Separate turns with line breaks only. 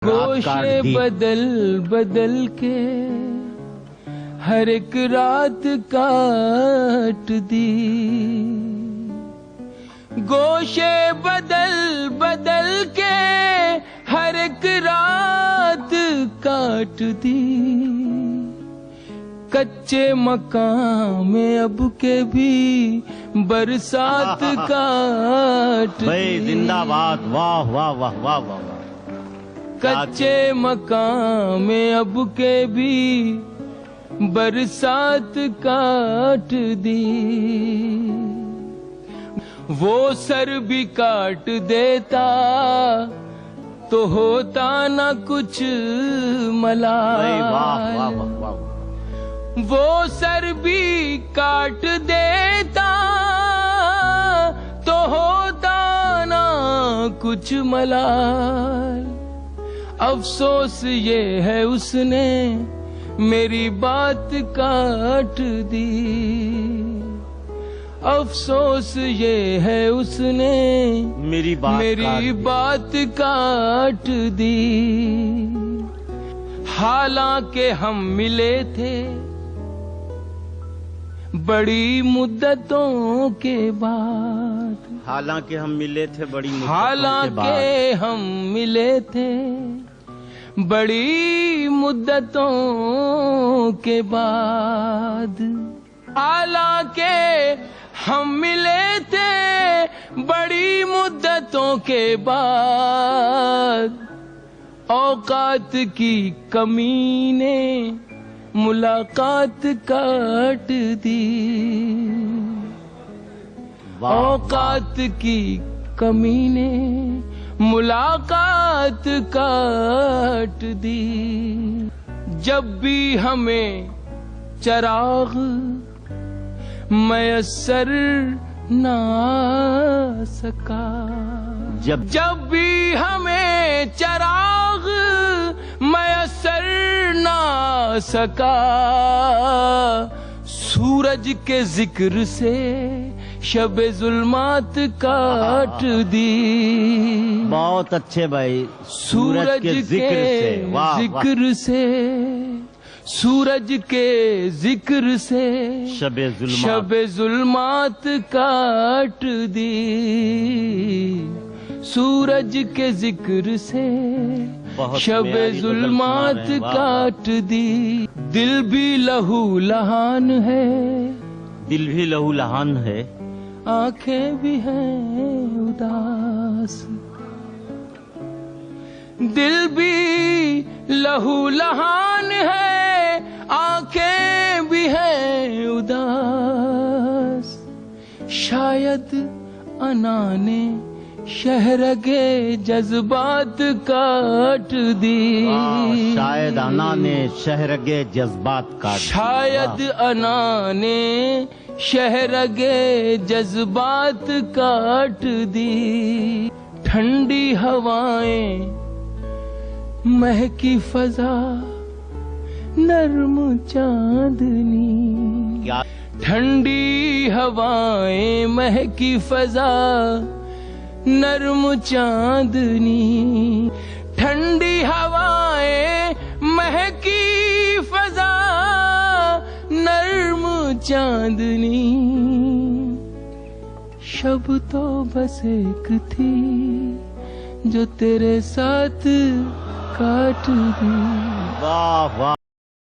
गोशे बदल बदल के हर एक रात काट दी। गोशे बदल बदल के हर एक रात काट दी। कच्चे मकान में अब के भी बरसात काट
भाई जिंदाबाद। वाह वाह वाह वाह वाह वाह।
कच्चे मकान में अब के भी बरसात काट दी। वो सर भी काट देता तो होता न कुछ मलाल।
वाह वाह वाह वाह।
वो सर भी काट देता तो होता ना कुछ मलाल। अफसोस ये है उसने मेरी बात काट दी। अफसोस ये है उसने
मेरी बात
काट दी। हालांकि हम मिले थे बड़ी मुद्दतों के बाद।
हालांकि हम मिले थे बड़ी मुद्दतों के बाद।
हालांकि हम मिले थे बड़ी मुद्दतों के बाद। हालांकि हम मिले थे बड़ी मुद्दतों के बाद। औकात की कमी ने मुलाकात काट दी। औकात की कमी ने मुलाकात काट दी। जब भी हमें चिराग मयस्सर ना सका। जब भी हमें चिराग मयस्सर ना सका। सूरज के जिक्र से शबे जुल्मात काट दी।
बहुत अच्छे भाई।
सूरज के जिक्र से सूरज के जिक्र से शबे जुल्मात काट दी। सूरज के जिक्र से शबे जुल्मात काट दी। दिल भी लहू लहान है।
दिल भी लहू लहान है।
आंखें भी हैं उदास। दिल भी लहू लहान है। आंखें भी हैं उदास। शायद अना ने शहरगे जज्बात काट दी।
शायद अना ने शहरगे जज्बात काट दी।
शायद अना ने शहरगे जज्बात काट दी। ठंडी हवाएं महकी फजा नर्म चांदनी। ठंडी हवाएं महकी फजा नर्म चांदनी। ठंडी हवाएं महकी फजा नर्म चांदनी। शब तो बस एक थी जो तेरे साथ काट दी।
वाह वाह।